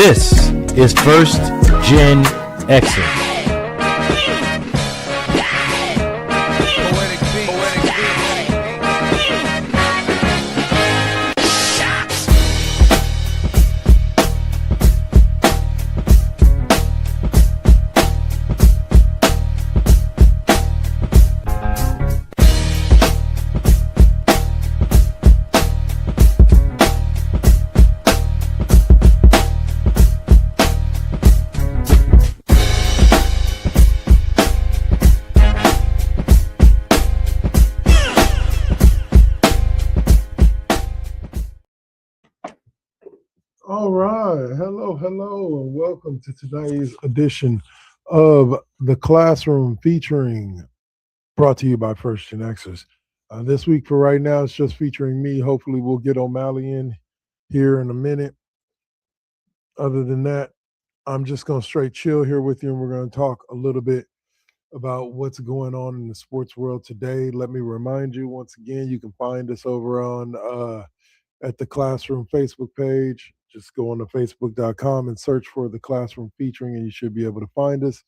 This is First GenXers. All right. Hello, and welcome to today's edition of The Classroom featuring, brought to you by First GenXers. This week, for right now, it's just featuring me. Hopefully, we'll get O'Malley in here in a minute. Other than that, I'm just going to straight chill here with you, and we're going to talk a little bit about what's going on in the sports world today. Let me remind you once again, you can find us over on at the Classroom Facebook page. Just go on to facebook.com and search for The Classroom featuring, and you should be able to find us.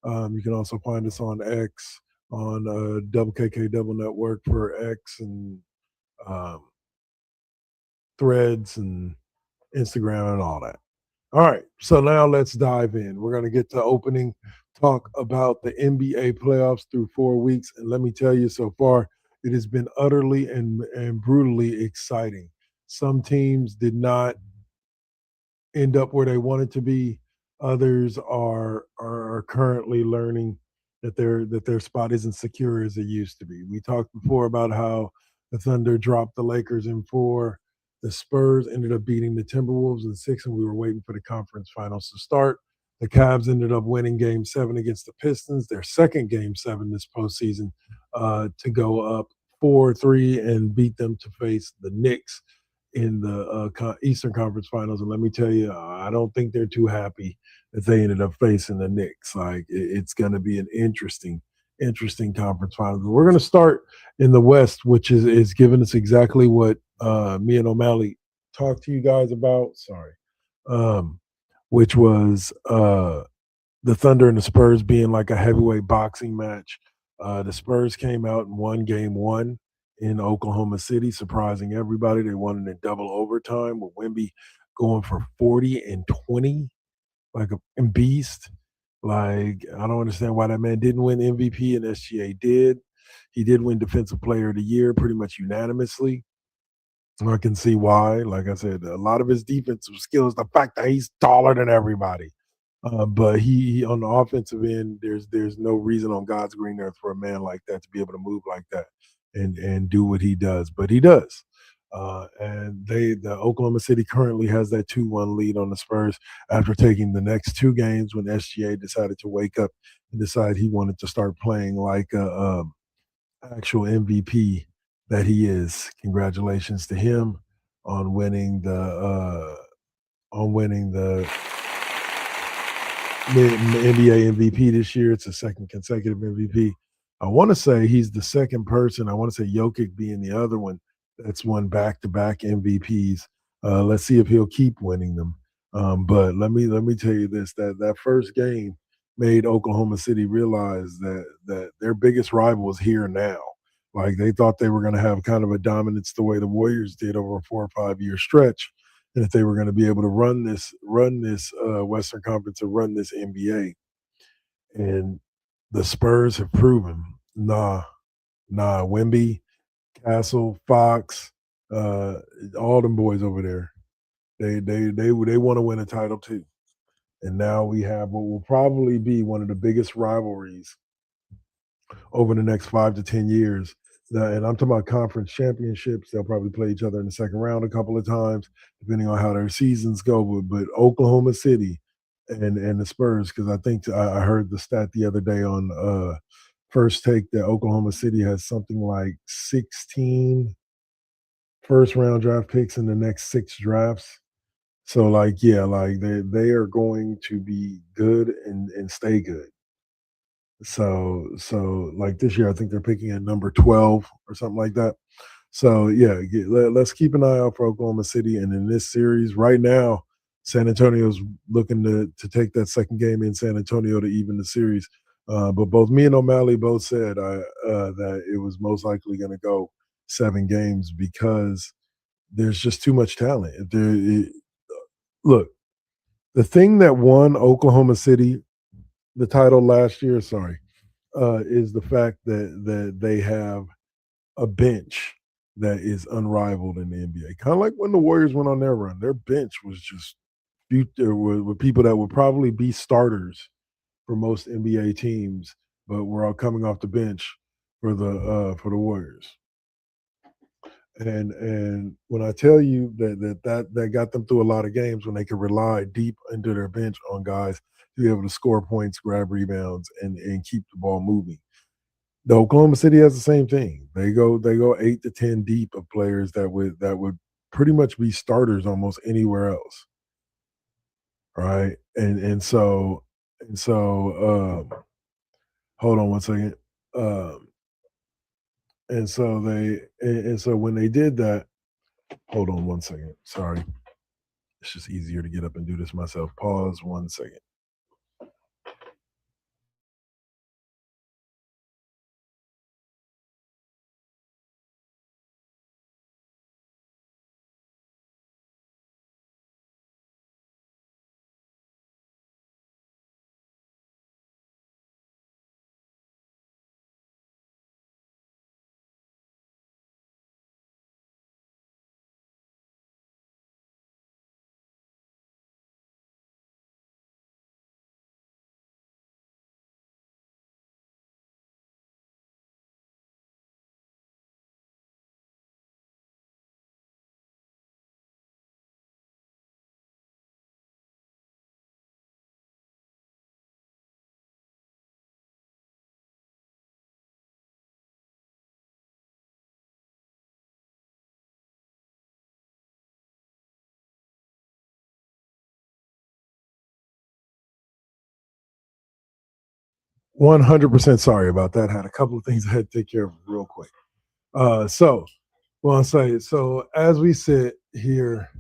You can also find us on X, on Double KK Double Network for X, and Threads and Instagram and all that. All right, so now let's dive in. We're going to get to opening talk about the NBA playoffs through 4 weeks. And let me tell you, so far, it has been utterly and brutally exciting. Some teams did not end up where they wanted to be. Others are currently learning that their spot isn't secure as it used to be. We talked before about how the Thunder dropped the Lakers in 4. The Spurs ended up beating the Timberwolves in 6, and we were waiting for the conference finals to start. The Cavs ended up winning Game 7 against the Pistons, their second Game 7 this postseason, to go up 4-3 and beat them to face the Knicks in the Eastern Conference Finals. And let me tell you, I don't think they're too happy that they ended up facing the Knicks. Like, it's going to be an interesting conference finals. We're going to start in the West, which is giving us exactly what me and O'Malley talked to you guys about. Which was the Thunder and the Spurs being like a heavyweight boxing match. The Spurs came out and won Game 1 in Oklahoma City, surprising everybody. They won it in double overtime with Wemby going for 40 and 20, like a beast. Like, I don't understand why that man didn't win MVP and SGA did. He did win Defensive Player of the Year pretty much unanimously. I can see why. Like I said, a lot of his defensive skills, the fact that he's taller than everybody. But he on the offensive end, there's no reason on God's green earth for a man like that to be able to move like that and do what he does. But he does. And the Oklahoma City currently has that 2-1 lead on the Spurs after taking the next 2 games when SGA decided to wake up and decide he wanted to start playing like a actual MVP that he is. Congratulations to him on winning the NBA MVP this year. It's a second consecutive MVP. I want to say he's the second person. I want to say Jokic being the other one that's won back-to-back MVPs. Let's see if he'll keep winning them. But let me tell you this: that first game made Oklahoma City realize that their biggest rival is here now. Like, they thought they were going to have kind of a dominance the way the Warriors did over a 4 or 5 year stretch, and if they were going to be able to run this Western Conference or run this NBA. And the Spurs have proven, nah, Wemby, Castle, Fox, all them boys over there, they want to win a title too. And now we have what will probably be one of the biggest rivalries over the next 5 to 10 years. And I'm talking about conference championships. They'll probably play each other in the second round a couple of times, depending on how their seasons go. But Oklahoma City and the Spurs, because I think I heard the stat the other day on First Take that Oklahoma City has something like 16 first-round draft picks in the next 6 drafts. So, like, yeah, like they are going to be good and stay good. So like this year, I think they're picking at number 12 or something like that. So yeah, let's keep an eye out for Oklahoma City. And in this series right now, San Antonio's looking to take that second game in San Antonio to even the series. But both me and O'Malley both said that it was most likely going to go 7 games because there's just too much talent. Look, the thing that won Oklahoma City the title last year, is the fact that they have a bench that is unrivaled in the NBA. Kind of like when the Warriors went on their run, their bench was just with people that would probably be starters for most NBA teams, but we're all coming off the bench for the Warriors. And when I tell you that got them through a lot of games when they could rely deep into their bench on guys to be able to score points, grab rebounds, and keep the ball moving. The Oklahoma City has the same thing. They go 8 to 10 deep of players that would pretty much be starters almost anywhere else, right? Hold on one second. Um, and so when they did that, hold on one second. Sorry, it's just easier to get up and do this myself. Pause 1 second. $100% sorry about that. Had a couple of things I had to take care of real quick. Well, I'll say so. As we sit here,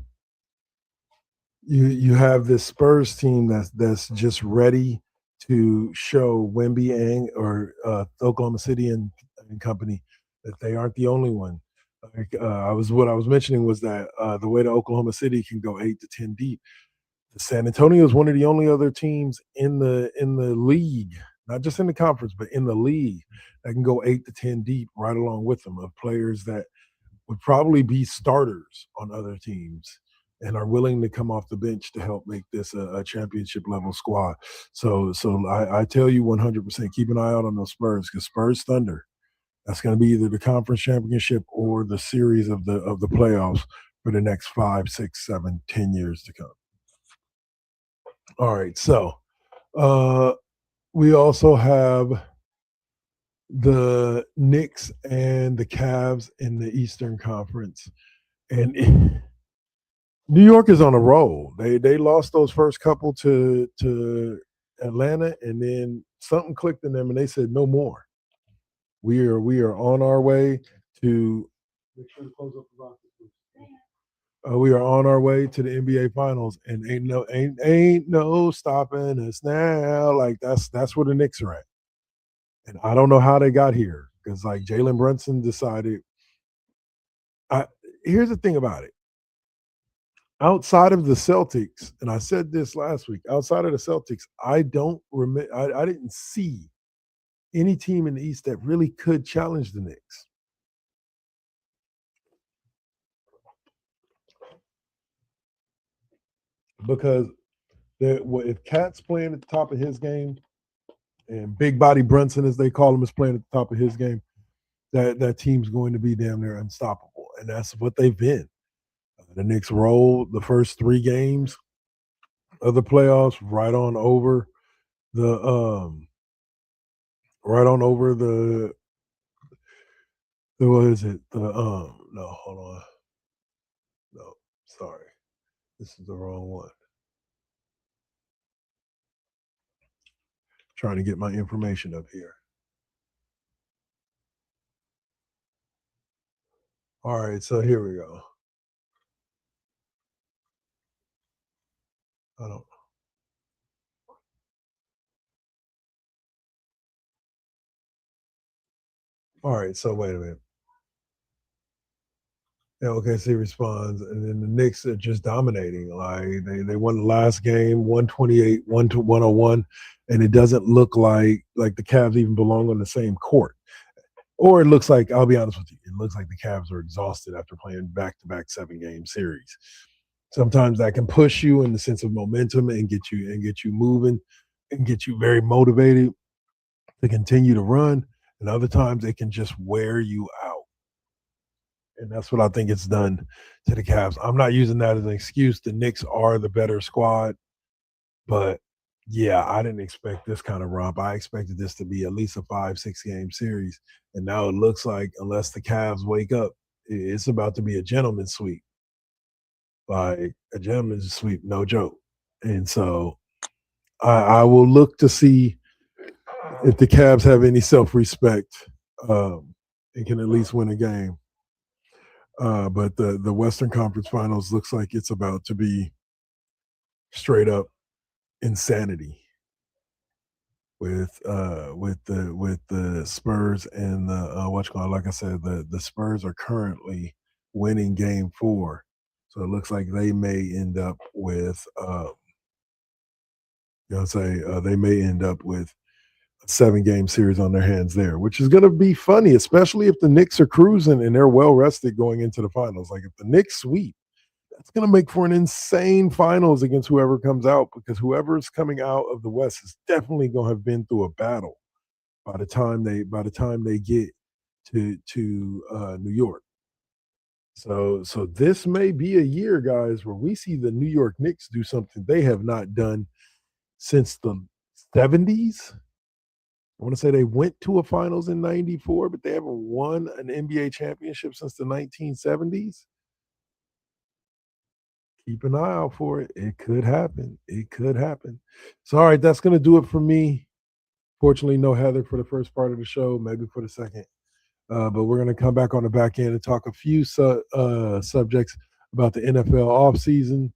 you have this Spurs team that's just ready to show Wemby or Oklahoma City and company that they aren't the only one. What I was mentioning was that the way that Oklahoma City can go 8 to 10 deep, San Antonio is one of the only other teams in the league, not just in the conference, but in the league that can go 8 to 10 deep right along with them of players that would probably be starters on other teams and are willing to come off the bench to help make this a championship level squad. So I tell you 100% keep an eye out on those Spurs because Spurs Thunder, that's going to be either the conference championship or the series of the playoffs for the next 5, 6, 7, 10 years to come. All right, so uh, we also have the Knicks and the Cavs in the Eastern Conference, and New York is on a roll. They lost those first couple to Atlanta, and then something clicked in them, and they said no more. We are on our way to. Make sure to close up the box. We are on our way to the NBA Finals, and ain't no stopping us now. Like that's where the Knicks are at, and I don't know how they got here because like Jalen Brunson decided. I Here's the thing about it. Outside of the Celtics, and I said this last week. Outside of the Celtics, I don't remember. I didn't see any team in the East that really could challenge the Knicks because if Cat's playing at the top of his game and Big Body Brunson, as they call him, is playing at the top of his game, that team's going to be damn near unstoppable, and that's what they've been. The Knicks rolled the first 3 games of the playoffs the right on over the what is it? No, hold on. No, sorry. This is the wrong one. Trying to get my information up here. All right, so here we go. I don't. All right, so wait a minute. Yeah, OKC responds, and then the Knicks are just dominating. Like they won the last game, 128, 101, and it doesn't look like the Cavs even belong on the same court. Or it looks like, I'll be honest with you, it looks like the Cavs are exhausted after playing back-to-back 7-game series. Sometimes that can push you in the sense of momentum and get you moving and get you very motivated to continue to run. And other times it can just wear you out. And that's what I think it's done to the Cavs. I'm not using that as an excuse. The Knicks are the better squad, but yeah, I didn't expect this kind of romp. I expected this to be at least a 5-6 game series. And now it looks like, unless the Cavs wake up, it's about to be a gentleman's sweep. Like a gentleman's sweep, no joke. And so I will look to see if the Cavs have any self-respect and can at least win a game. But the Western Conference Finals looks like it's about to be straight up insanity with the Spurs and the like I said, the Spurs are currently winning Game 4, so it looks like they may end up with they may end up with a 7-game series on their hands there, which is going to be funny, especially if the Knicks are cruising and they're well rested going into the finals. Like if the Knicks sweep, that's going to make for an insane finals against whoever comes out, because whoever's coming out of the West is definitely going to have been through a battle by the time they get to New York. So this may be a year, guys, where we see the New York Knicks do something they have not done since the 70s. I want to say they went to a finals in 94, but they haven't won an NBA championship since the 1970s. Keep an eye out for it. It could happen. It could happen. So, all right, that's going to do it for me. Fortunately, no Heather for the first part of the show, maybe for the second. But we're going to come back on the back end and talk a few subjects about the NFL offseason.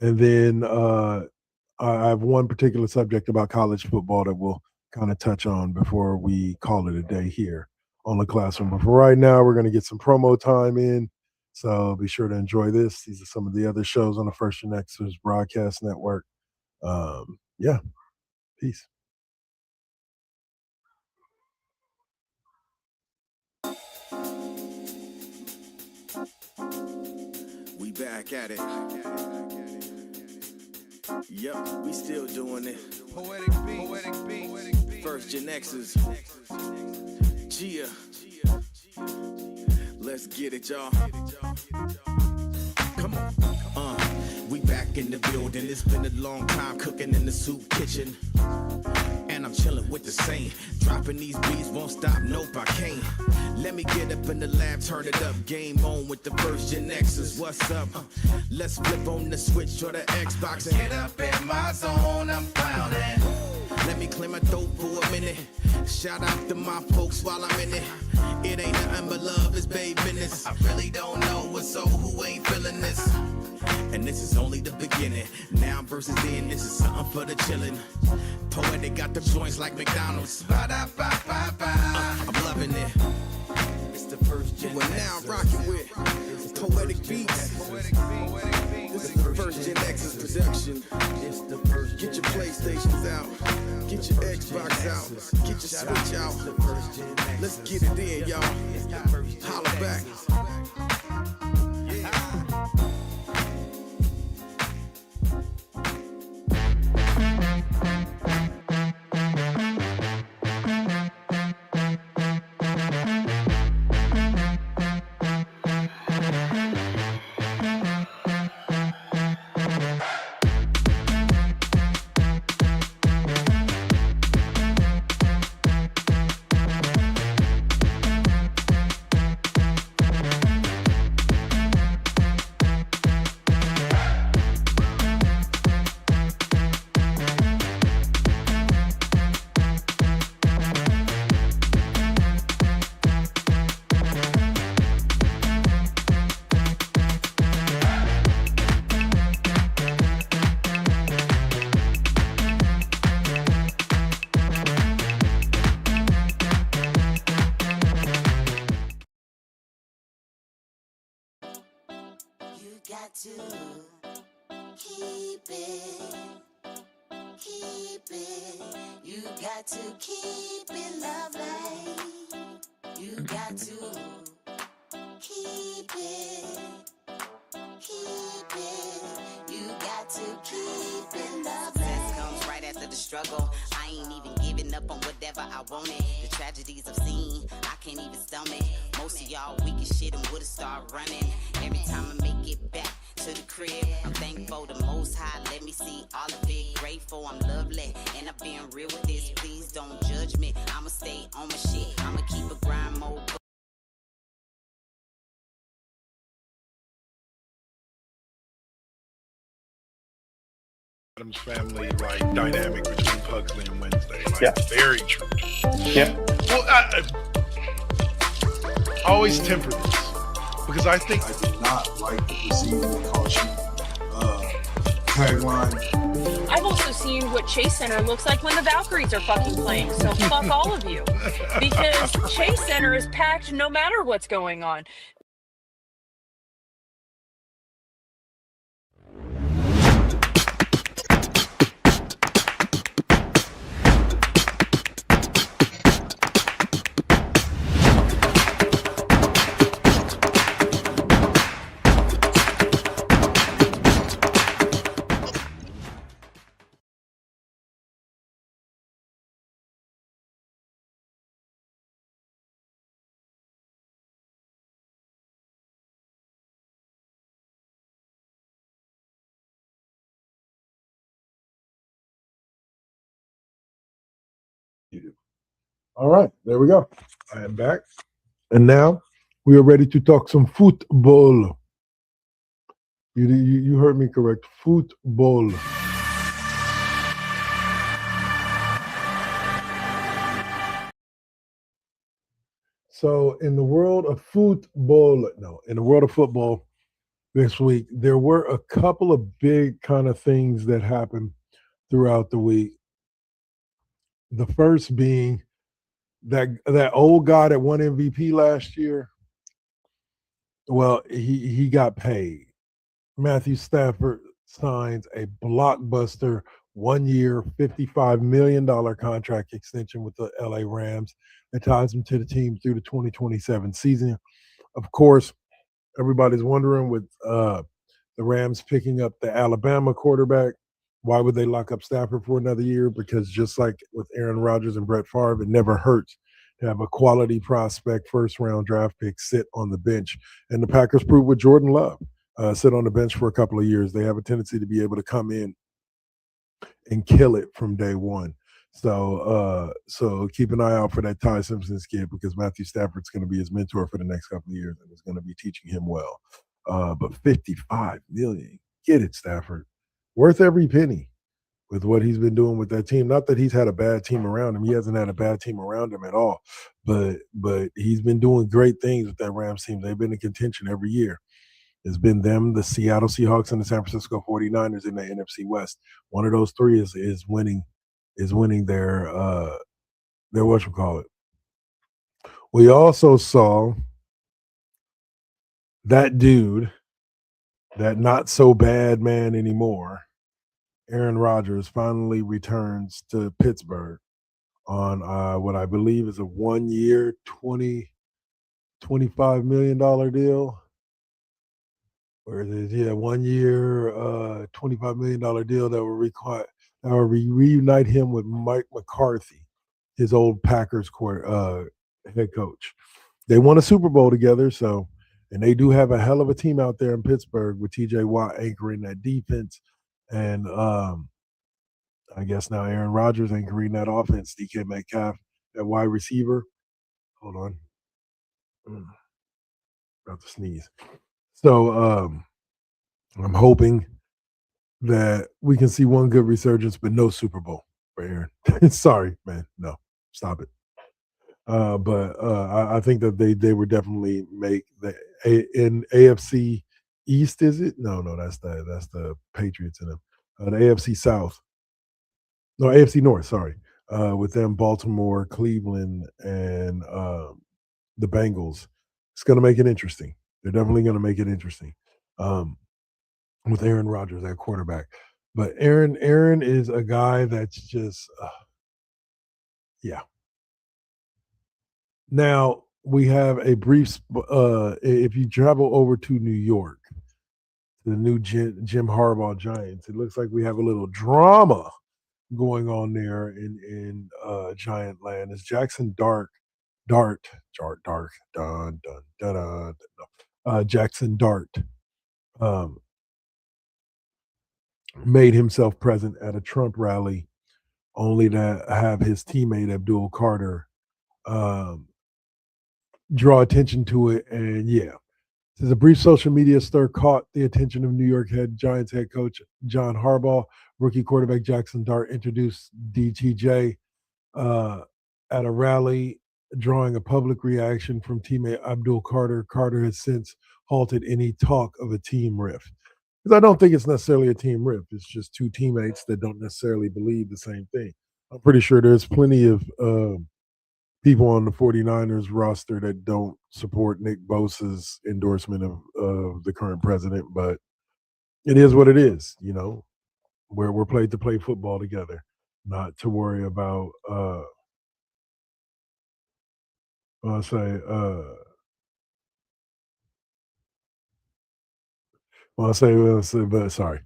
And then I have one particular subject about college football that we'll kind of touch on before we call it a day here on the Classroom. But for right now, we're going to get some promo time in. So be sure to enjoy this. These are some of the other shows on the First GenXers broadcast network. Yeah, peace. We back at it. Yep, we still doing it. Poetic beats. First GenXers. Gia. Let's get it, y'all. Come on. We back in the building. It's been a long time cooking in the soup kitchen. And I'm chilling with the same. Dropping these beats, won't stop, nope, I can't. Let me get up in the lab, turn it up. Game on with the First GenXers. What's up? Let's flip on the switch or the Xbox and get up in my zone, I'm clowning. Let me clear my throat for a minute. Shout out to my folks while I'm in it. It ain't nothing but love, it's babe business. I really don't know what's so who ain't feeling this. And this is only the beginning. Now versus then, this is something for the chillin'. Poetic got the joints like McDonald's. I'm loving it. It's the First GenXers. We're now rocking with Poetic Beats. This is the First GenXers production. Get your PlayStations out. Get your Xbox out. Get your Switch out. Let's get it in, y'all. Holla back. got to keep it. Keep it. You got to keep it lovely. You got to keep it. Keep it. You got to keep it lovely. Success comes right after the struggle. I ain't even giving up on whatever I wanted. The tragedies I've seen, I can't even stomach. Most of y'all weak as shit and would've started running. Every time I make it back to the crib, I'm thankful the Most High let me see all of it. Grateful I'm lovely, and I'm being real with this. Please don't judge me. I'ma stay on my shit. I'ma keep a grind mode. Adams family like dynamic between Pugsley and Wednesday. Like, Yeah. very true. Yeah. Well, I always temper this because I think I did not like the proceed with caution tagline. I've also seen what Chase Center looks like when the Valkyries are fucking playing, so fuck all of you. Because Chase Center is packed no matter what's going on. all right, there we go. I am back. And now we are ready to talk some football. You heard me correct. Football. So in the world of football this week, there were a couple of big kind of things that happened throughout the week. The first being that old guy that won MVP last year. Well, he got paid. Matthew Stafford signs a blockbuster 1 year, $55 million contract extension with the LA Rams that ties him to the team through the 2027 season. Of course, everybody's wondering with the Rams picking up the Alabama quarterback, why would they lock up Stafford for another year? Because just like with Aaron Rodgers and Brett Favre, it never hurts to have a quality prospect first-round draft pick sit on the bench. And the Packers proved with Jordan Love, sit on the bench for a couple of years. They have a tendency to be able to come in and kill it from day one. So keep an eye out for that Ty Simpson's kid because Matthew Stafford's going to be his mentor for the next couple of years and is going to be teaching him well. But $55 million, get it, Stafford, worth every penny with what he's been doing with that team. Not that he's had a bad team around him; he hasn't had a bad team around him at all. But he's been doing great things with that Rams team. They've been in contention every year. It's been them, the Seattle Seahawks, and the San Francisco 49ers in the NFC West. One of those three is winning their whatchamacallit. We also saw that dude, that not so bad man anymore, Aaron Rodgers, finally returns to Pittsburgh on what I believe is a 1 year, $25 million deal. Or it is, yeah, 1 year, $25 million deal that will reunite him with Mike McCarthy, his old Packers head coach. They won a Super Bowl together, and they do have a hell of a team out there in Pittsburgh with TJ Watt anchoring that defense. And I guess now Aaron Rodgers anchoring that offense, DK Metcalf at wide receiver. Hold on. About to sneeze. So I'm hoping that we can see one good resurgence, but no Super Bowl for Aaron. Sorry, man. No, stop it. But I think that they would definitely make in AFC East. Is it? No, that's the Patriots in them. The AFC South. No, AFC North. Sorry, with them Baltimore, Cleveland, and the Bengals. It's going to make it interesting. They're definitely going to make it interesting. with Aaron Rodgers at quarterback. But Aaron is a guy that's just, yeah. Now we have a brief. If you travel over to New York, the new Jim Harbaugh Giants, it looks like we have a little drama going on there in Giant Land. Is Jackson Dart, dun, dun, dun, dun, Jackson Dart um, made himself present at a Trump rally, only to have his teammate Abdul Carter um, draw attention to it. And yeah, says a brief social media stir caught the attention of New York Giants head coach John Harbaugh. Rookie quarterback Jackson Dart introduced DTJ at a rally, drawing a public reaction from teammate Abdul Carter. Carter has since halted any talk of a team rift. Because I don't think it's necessarily a team rift. It's just two teammates that don't necessarily believe the same thing. I'm pretty sure there's plenty of people on the 49ers roster that don't support Nick Bosa's endorsement of the current president, but it is what it is, you know. We're played to play football together, not to worry about I'll say but sorry.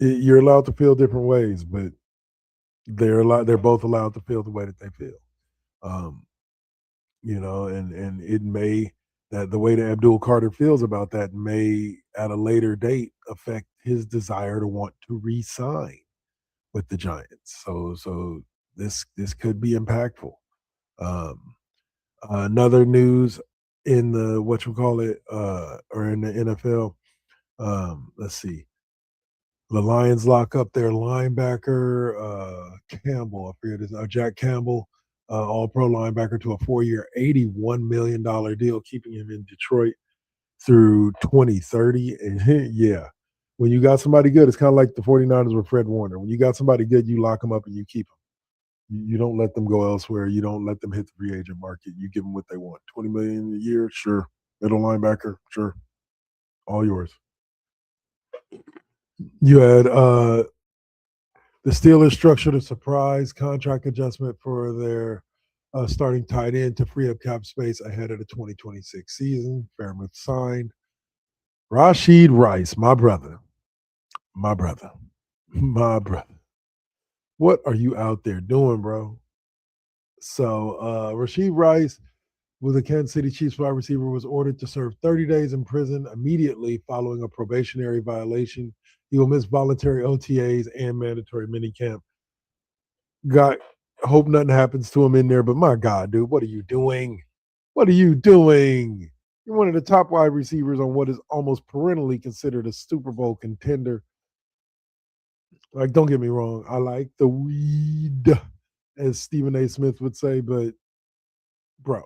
You're allowed to feel different ways, but they're both allowed to feel the way that they feel. Um, you know, and it may that the way that Abdul Carter feels about that may at a later date affect his desire to want to re-sign with the Giants. So this could be impactful. Um, another news in the what you call it or in the NFL. Let's see. The Lions lock up their linebacker Campbell. I forget his Jack Campbell, All-Pro linebacker, to a 4-year, $81 million deal, keeping him in Detroit through 2030. And yeah, when you got somebody good, it's kind of like the 49ers with Fred Warner. When you got somebody good, you lock them up and you keep them. You don't let them go elsewhere. You don't let them hit the free agent market. You give them what they want. $20 million a year, sure. Middle linebacker, sure. All yours. You had the Steelers structured a surprise contract adjustment for their starting tight end to free up cap space ahead of the 2026 season. Fairmouth signed Rashid Rice, my brother. What are you out there doing, bro? So Rashid Rice, with the Kansas City Chiefs wide receiver, was ordered to serve 30 days in prison immediately following a probationary violation. He will miss voluntary OTAs and mandatory minicamp. Hope nothing happens to him in there, but my God, dude, what are you doing? What are you doing? You're one of the top wide receivers on what is almost perennially considered a Super Bowl contender. Like, don't get me wrong, I like the weed, as Stephen A. Smith would say, but bro,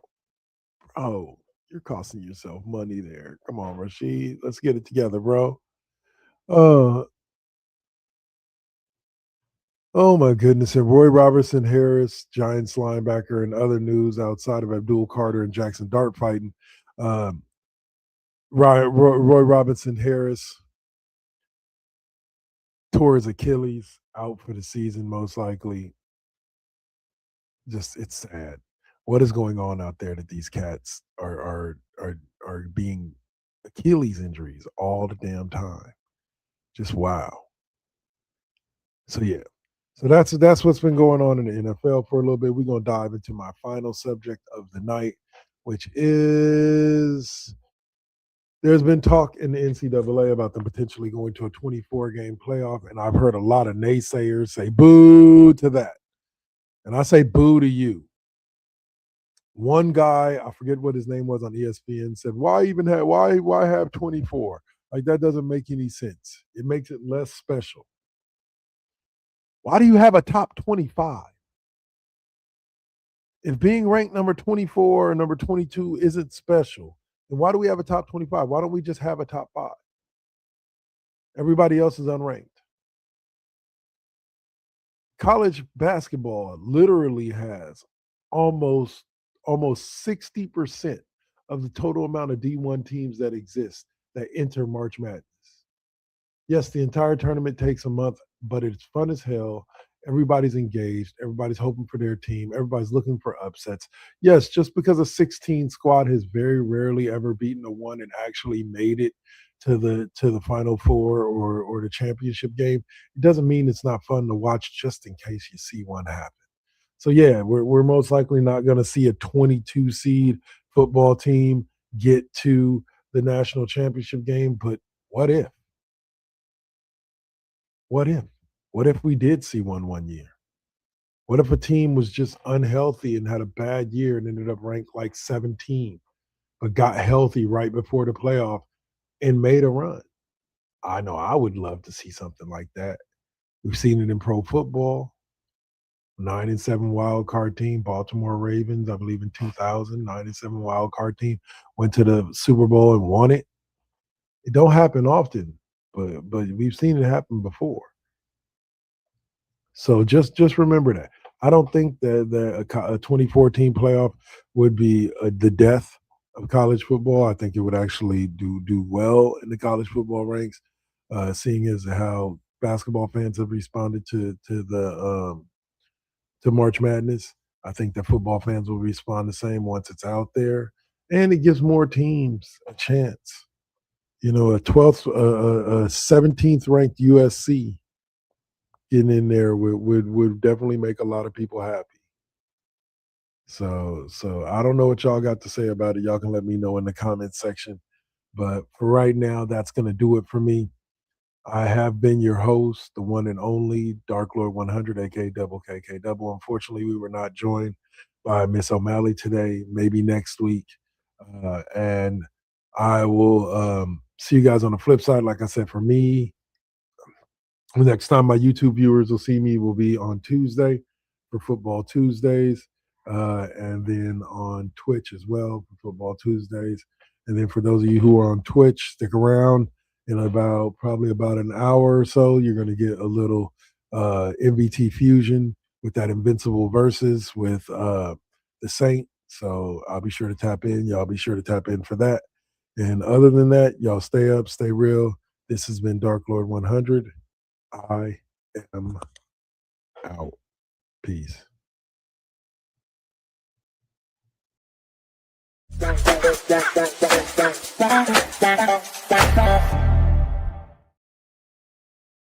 you're costing yourself money there. Come on, Rashid, let's get it together, bro. Oh my goodness. And Roy Robertson Harris, Giants linebacker, and other news outside of Abdul Carter and Jackson Dart fighting. Roy Robinson Harris tore his Achilles, out for the season, most likely. Just, it's sad. What is going on out there that these cats are being Achilles injuries all the damn time? Just wow. So yeah. So that's what's been going on in the NFL for a little bit. We're gonna dive into my final subject of the night, which is there's been talk in the NCAA about them potentially going to a 24-game playoff, and I've heard a lot of naysayers say boo to that. And I say boo to you. One guy, I forget what his name was on ESPN, said, why have 24? Like, that doesn't make any sense. It makes it less special. Why do you have a top 25? If being ranked number 24 or number 22 isn't special, then why do we have a top 25? Why don't we just have a top 5? Everybody else is unranked. College basketball literally has almost 60% of the total amount of D1 teams that exist that enter March Madness. Yes, the entire tournament takes a month, but it's fun as hell. Everybody's engaged. Everybody's hoping for their team. Everybody's looking for upsets. Yes, just because a 16 squad has very rarely ever beaten a one and actually made it to the Final Four or the championship game, it doesn't mean it's not fun to watch. Just in case you see one happen. So yeah, we're most likely not going to see a 22 seed football team get to the national championship game. But what if? What if? What if we did see one year? What if a team was just unhealthy and had a bad year and ended up ranked like 17, but got healthy right before the playoff and made a run? I know I would love to see something like that. We've seen it in pro football. 9-7 wild card team, Baltimore Ravens, I believe in 2000, 9-7 wild card team, went to the Super Bowl and won it. It don't happen often, but we've seen it happen before. So just remember that. I don't think that a 2014 playoff would be the death of college football. I think it would actually do well in the college football ranks, seeing as how basketball fans have responded to March Madness. I think that football fans will respond the same once it's out there, and it gives more teams a chance. You know, a 17th ranked USC getting in there would definitely make a lot of people happy. So I don't know what y'all got to say about it. Y'all can let me know in the comment section. But for right now, that's going to do it for me. I have been your host, the one and only Dark Lord 100, aka Double KK Double. Unfortunately, we were not joined by Miss O'Malley today. Maybe next week, and I will see you guys on the flip side. Like I said, for me, the next time my YouTube viewers will see me will be on Tuesday for Football Tuesdays, and then on Twitch as well for Football Tuesdays. And then for those of you who are on Twitch, stick around. In probably about an hour or so, you're going to get a little MVT fusion with that Invincible versus with the Saint. So I'll be sure to tap in. Y'all be sure to tap in for that. And other than that, y'all stay up, stay real. This has been Dark Lord 100. I am out. Peace. Bang, bang, bang, bang, bang, bang, bang, bang, bang, bang.